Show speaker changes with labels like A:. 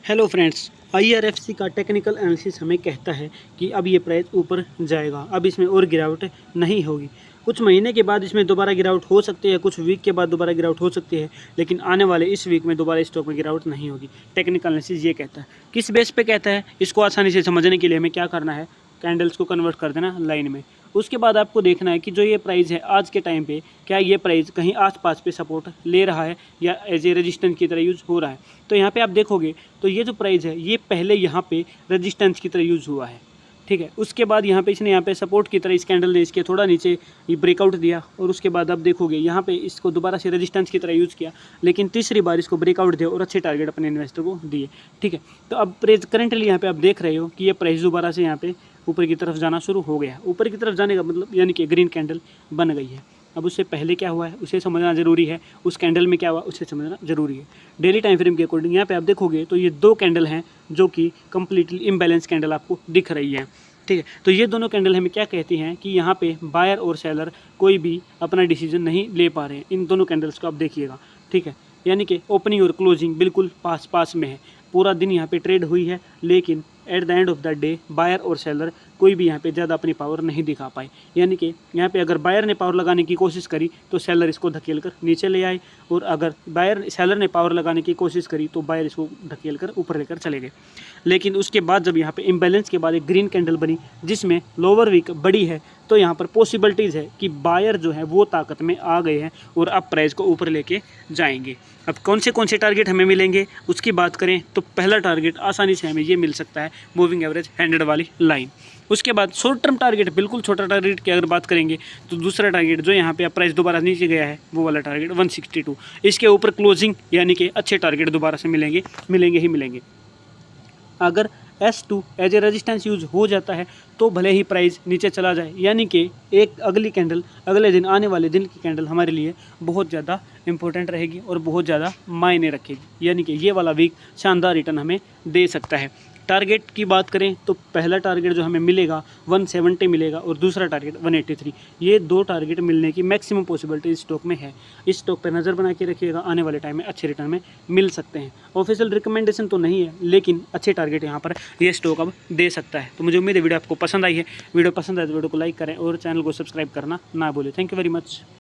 A: Hello friends, IRFC का technical analysis हमें कहता है कि अब ये प्राइस ऊपर जाएगा, अब इसमें और गिरावट नहीं होगी। कुछ महीने के बाद इसमें दोबारा गिरावट हो सकती है, कुछ वीक के बाद दोबारा गिरावट हो सकती है, लेकिन आने वाले इस वीक में दोबारा स्टॉक में गिरावट नहीं होगी। टेक्निकल एनालिसिस ये कहता है। किस बेस पे कहता है, इसको आसानी से समझने के लिए हमें क्या करना है, कैंडल्स को कन्वर्ट कर देना लाइन में। उसके बाद आपको देखना है कि जो ये प्राइस है आज के टाइम पे, क्या ये प्राइस कहीं आसपास पे सपोर्ट ले रहा है या एज ए रेजिस्टेंस की तरह यूज़ हो रहा है। तो यहाँ पे आप देखोगे तो ये जो प्राइस है ये पहले यहाँ पे रेजिस्टेंस की तरह यूज़ हुआ है, ठीक है। उसके बाद यहाँ पे इसने यहाँ पे सपोर्ट की तरह इस कैंडल ने इसके थोड़ा नीचे ये ब्रेकआउट दिया, और उसके बाद आप देखोगे यहाँ पे इसको दोबारा से रेजिस्टेंस की तरह यूज़ किया, लेकिन तीसरी बार इसको ब्रेकआउट दिया और अच्छे टारगेट अपने इन्वेस्टर को दिए, ठीक है। तो अब प्राइस करेंटली यहाँ पे आप देख रहे हो कि ये प्राइस दोबारा से यहाँ पे ऊपर की तरफ जाना शुरू हो गया। ऊपर की तरफ जाने का मतलब यानी कि ग्रीन कैंडल बन गई है। अब उससे पहले क्या हुआ है उसे समझना ज़रूरी है, उस कैंडल में क्या हुआ उसे समझना ज़रूरी है। डेली टाइम फ्रेम के अकॉर्डिंग यहाँ पे आप देखोगे तो ये दो कैंडल हैं जो कि कम्प्लीटली इम्बैलेंस कैंडल आपको दिख रही है, ठीक है। तो ये दोनों कैंडल हमें क्या कहती हैं कि यहाँ पे बायर और सेलर कोई भी अपना डिसीजन नहीं ले पा रहे हैं। इन दोनों कैंडल्स को आप देखिएगा, ठीक है। यानी कि ओपनिंग और क्लोजिंग बिल्कुल पास पास में है। पूरा दिन यहाँ पे ट्रेड हुई है, लेकिन at the end of the day buyer और सेलर कोई भी यहाँ पे ज़्यादा अपनी पावर नहीं दिखा पाए। यानी कि यहाँ पे अगर बायर ने पावर लगाने की कोशिश करी तो सेलर इसको धकेल कर नीचे ले आए, और अगर सेलर ने पावर लगाने की कोशिश करी तो बायर इसको धकेल कर ऊपर लेकर चले गए। लेकिन उसके बाद जब यहाँ पे इम्बैलेंस के बाद एक ग्रीन कैंडल बनी जिसमें लोअर वीक बड़ी है, तो यहाँ पर पॉसिबिलिटीज़ है कि बायर जो है वो ताकत में आ गए हैं और अब प्राइस को ऊपर लेके जाएंगे। अब कौन से टारगेट हमें मिलेंगे उसकी बात करें तो पहला टारगेट आसानी से हमें ये मिल सकता है मूविंग एवरेज 100 वाली लाइन। उसके बाद शॉर्ट टर्म टारगेट, बिल्कुल छोटा टारगेट की अगर बात करेंगे तो दूसरा टारगेट जो यहाँ पे प्राइस दोबारा नीचे गया है वो वाला टारगेट 162। इसके ऊपर क्लोजिंग यानी कि अच्छे टारगेट दोबारा से मिलेंगे। अगर S2 as a resistance use हो जाता है तो भले ही प्राइस नीचे चला जाए, यानी कि एक अगली कैंडल अगले दिन आने वाले दिन की कैंडल हमारे लिए बहुत ज़्यादा इंपॉर्टेंट रहेगी और बहुत ज़्यादा मायने रखेगी। यानी कि ये वाला वीक शानदार रिटर्न हमें दे सकता है। टारगेट की बात करें तो पहला टारगेट जो हमें मिलेगा 170 मिलेगा और दूसरा टारगेट 183। ये दो टारगेट मिलने की मैक्सिमम पॉसिबिलिटी इस स्टॉक में है। इस स्टॉक पर नज़र बना के रखिएगा, आने वाले टाइम में अच्छे रिटर्न में मिल सकते हैं। ऑफिशियल रिकमेंडेशन तो नहीं है, लेकिन अच्छे टारगेट यहाँ पर ये स्टॉक अब दे सकता है। तो मुझे उम्मीद है वीडियो आपको पसंद आई है। वीडियो पसंद आए तो वीडियो को लाइक करें और चैनल को सब्सक्राइब करना ना भूलें। Thank you very much.